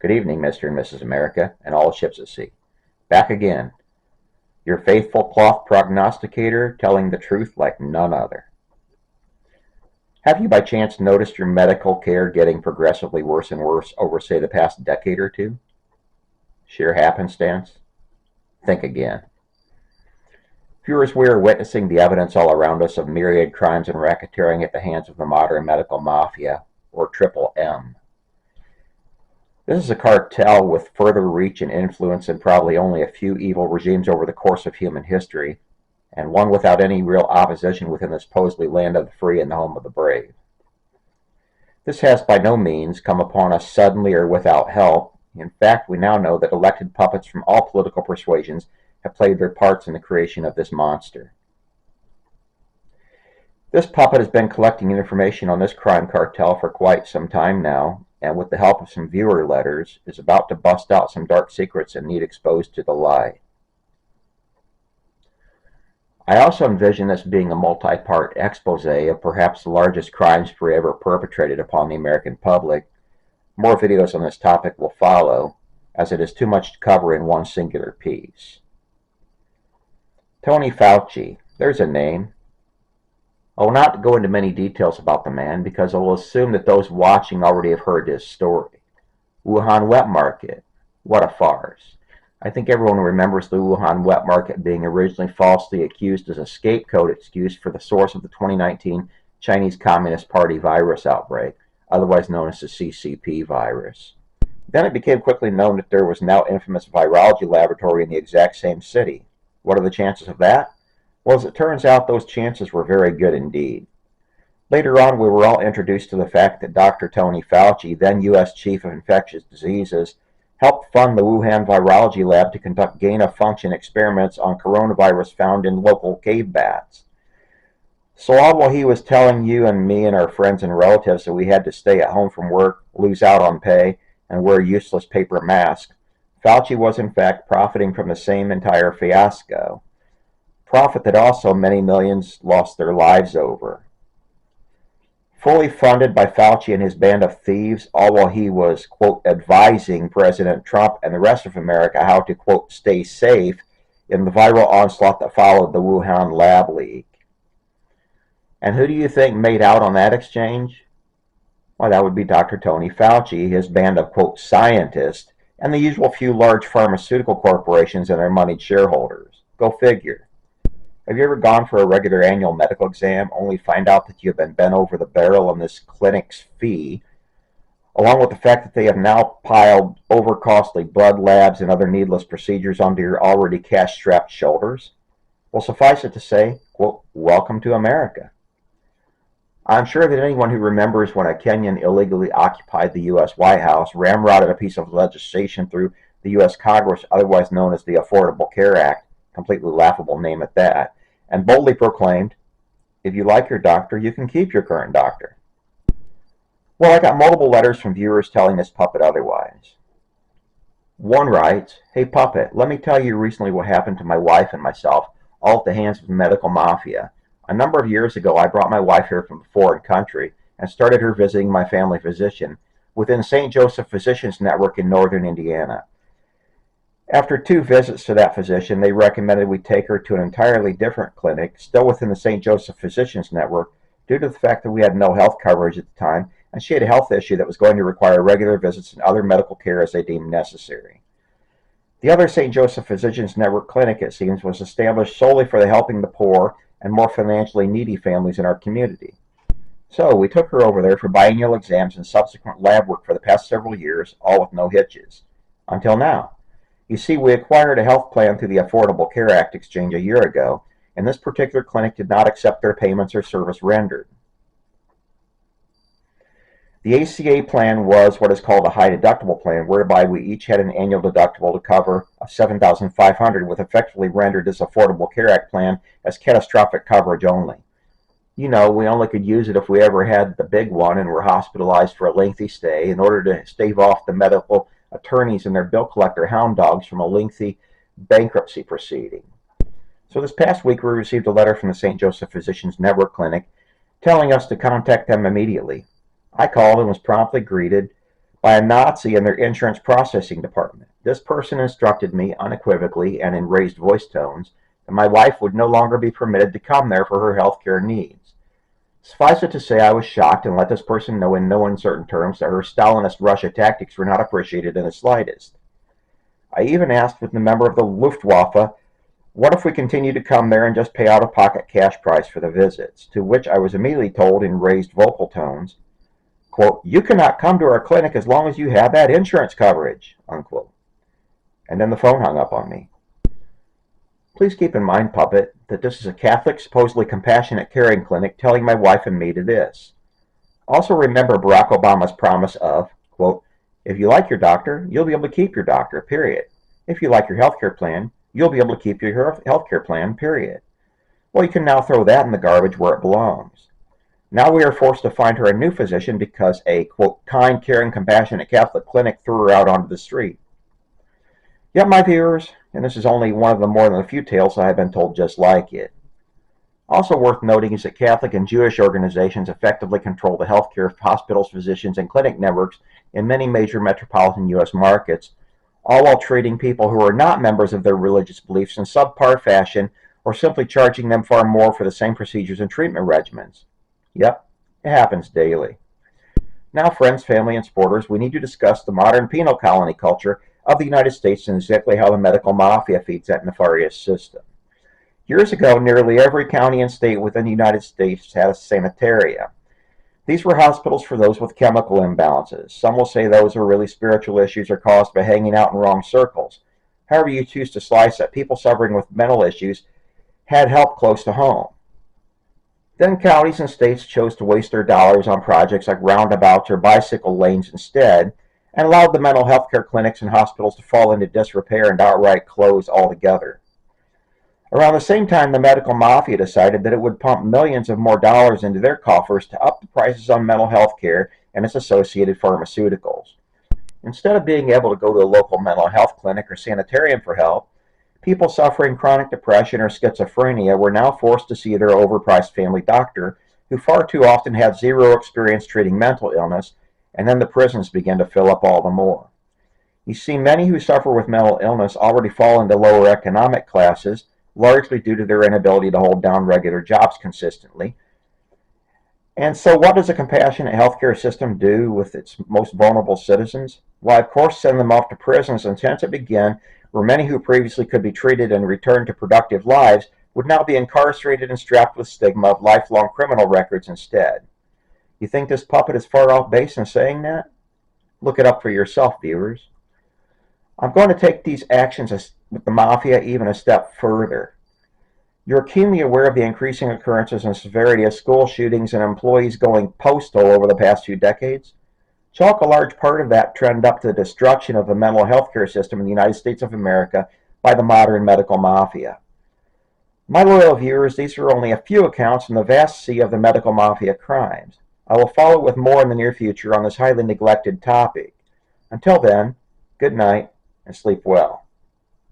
Good evening, Mr. and Mrs. America, and all ships at sea. Back again, your faithful cloth prognosticator, telling the truth like none other. Have you by chance noticed your medical care getting progressively worse and worse over, say, the past decade or two? Sheer happenstance? Think again. Viewers, we are witnessing the evidence all around us of myriad crimes and racketeering at the hands of the modern medical mafia, or Triple M. This is a cartel with further reach and influence than probably only a few evil regimes over the course of human history, and one without any real opposition within the supposedly land of the free and the home of the brave. This has by no means come upon us suddenly or without help. In fact, we now know that elected puppets from all political persuasions have played their parts in the creation of this monster. This puppet has been collecting information on this crime cartel for quite some time now, and with the help of some viewer letters, is about to bust out some dark secrets and need exposed to the light. I also envision this being a multi-part expose of perhaps the largest crime spree ever perpetrated upon the American public. More videos on this topic will follow, as it is too much to cover in one singular piece. Tony Fauci, there's a name. I will not go into many details about the man because I will assume that those watching already have heard his story. Wuhan wet market. What a farce. I think everyone remembers the Wuhan wet market being originally falsely accused as a scapegoat excuse for the source of the 2019 Chinese Communist Party virus outbreak, otherwise known as the CCP virus. Then it became quickly known that there was now infamous virology laboratory in the exact same city. What are the chances of that? Well, as it turns out, those chances were very good indeed. Later on, we were all introduced to the fact that Dr. Tony Fauci, then U.S. Chief of Infectious Diseases, helped fund the Wuhan Virology Lab to conduct gain-of-function experiments on coronavirus found in local cave bats. So all while he was telling you and me and our friends and relatives that we had to stay at home from work, lose out on pay, and wear useless paper masks, Fauci was in fact profiting from the same entire fiasco. Profit that also many millions lost their lives over. Fully funded by Fauci and his band of thieves, all while he was, quote, advising President Trump and the rest of America how to, quote, stay safe in the viral onslaught that followed the Wuhan lab leak. And who do you think made out on that exchange? Well, that would be Dr. Tony Fauci, his band of, quote, scientists, and the usual few large pharmaceutical corporations and their moneyed shareholders. Go figure. Have you ever gone for a regular annual medical exam only to find out that you have been bent over the barrel on this clinic's fee, along with the fact that they have now piled over-costly blood labs and other needless procedures onto your already cash-strapped shoulders? Well, suffice it to say, quote, welcome to America. I'm sure that anyone who remembers when a Kenyan illegally occupied the U.S. White House, ramrodded a piece of legislation through the U.S. Congress, otherwise known as the Affordable Care Act, completely laughable name at that, and boldly proclaimed, if you like your doctor, you can keep your current doctor. Well, I got multiple letters from viewers telling this puppet otherwise. One writes, hey puppet, let me tell you recently what happened to my wife and myself, all at the hands of the medical mafia. A number of years ago, I brought my wife here from a foreign country and started her visiting my family physician within St. Joseph Physicians Network in northern Indiana. After 2 visits to that physician, they recommended we take her to an entirely different clinic, still within the St. Joseph Physicians Network, due to the fact that we had no health coverage at the time, and she had a health issue that was going to require regular visits and other medical care as they deemed necessary. The other St. Joseph Physicians Network clinic, it seems, was established solely for the helping the poor and more financially needy families in our community. So we took her over there for biannual exams and subsequent lab work for the past several years, all with no hitches. Until now. You see, we acquired a health plan through the Affordable Care Act exchange a year ago, and this particular clinic did not accept their payments or service rendered. The ACA plan was what is called a high deductible plan, whereby we each had an annual deductible to cover of $7,500, with effectively rendered this Affordable Care Act plan as catastrophic coverage only. You know, we only could use it if we ever had the big one and were hospitalized for a lengthy stay in order to stave off the medical attorneys and their bill collector hound dogs from a lengthy bankruptcy proceeding. So this past week we received a letter from the St. Joseph Physicians Network Clinic telling us to contact them immediately. I called and was promptly greeted by a Nazi in their insurance processing department. This person instructed me unequivocally and in raised voice tones that my wife would no longer be permitted to come there for her health care needs. Suffice it to say, I was shocked and let this person know in no uncertain terms that her Stalinist Russia tactics were not appreciated in the slightest. I even asked with the member of the Luftwaffe, what if we continue to come there and just pay out-of-pocket cash price for the visits? To which I was immediately told in raised vocal tones, quote, you cannot come to our clinic as long as you have that insurance coverage, unquote. And then the phone hung up on me. Please keep in mind, Puppet, that this is a Catholic, supposedly compassionate caring clinic telling my wife and me to this. Also remember Barack Obama's promise of, quote, if you like your doctor, you'll be able to keep your doctor, period. If you like your healthcare plan, you'll be able to keep your healthcare plan, period. Well, you can now throw that in the garbage where it belongs. Now we are forced to find her a new physician because a, quote, kind, caring, compassionate Catholic clinic threw her out onto the street. Yet, my viewers, and this is only one of the more than a few tales I have been told just like it. Also worth noting is that Catholic and Jewish organizations effectively control the healthcare of hospitals, physicians, and clinic networks in many major metropolitan U.S. markets, all while treating people who are not members of their religious beliefs in subpar fashion or simply charging them far more for the same procedures and treatment regimens. Yep, it happens daily. Now, friends, family, and supporters, we need to discuss the modern penal colony culture of the United States and exactly how the medical mafia feeds that nefarious system. Years ago, nearly every county and state within the United States had a sanitarium. These were hospitals for those with chemical imbalances. Some will say those are really spiritual issues or caused by hanging out in wrong circles. However you choose to slice it, people suffering with mental issues had help close to home. Then counties and states chose to waste their dollars on projects like roundabouts or bicycle lanes instead, and allowed the mental health care clinics and hospitals to fall into disrepair and outright close altogether. Around the same time, the medical mafia decided that it would pump millions of more dollars into their coffers to up the prices on mental health care and its associated pharmaceuticals. Instead of being able to go to a local mental health clinic or sanitarium for help, people suffering chronic depression or schizophrenia were now forced to see their overpriced family doctor, who far too often had zero experience treating mental illness, and then the prisons began to fill up all the more. You see, many who suffer with mental illness already fall into lower economic classes, largely due to their inability to hold down regular jobs consistently. And so what does a compassionate healthcare system do with its most vulnerable citizens? Why, of course, send them off to prisons and tend to begin where many who previously could be treated and returned to productive lives would now be incarcerated and strapped with stigma of lifelong criminal records instead. You think this puppet is far off base in saying that? Look it up for yourself, viewers. I'm going to take these actions with the mafia even a step further. You're keenly aware of the increasing occurrences and severity of school shootings and employees going postal over the past few decades. Chalk a large part of that trend up to the destruction of the mental health care system in the United States of America by the modern medical mafia. My loyal viewers, these are only a few accounts from the vast sea of the medical mafia crimes. I will follow with more in the near future on this highly neglected topic. Until then, good night and sleep well.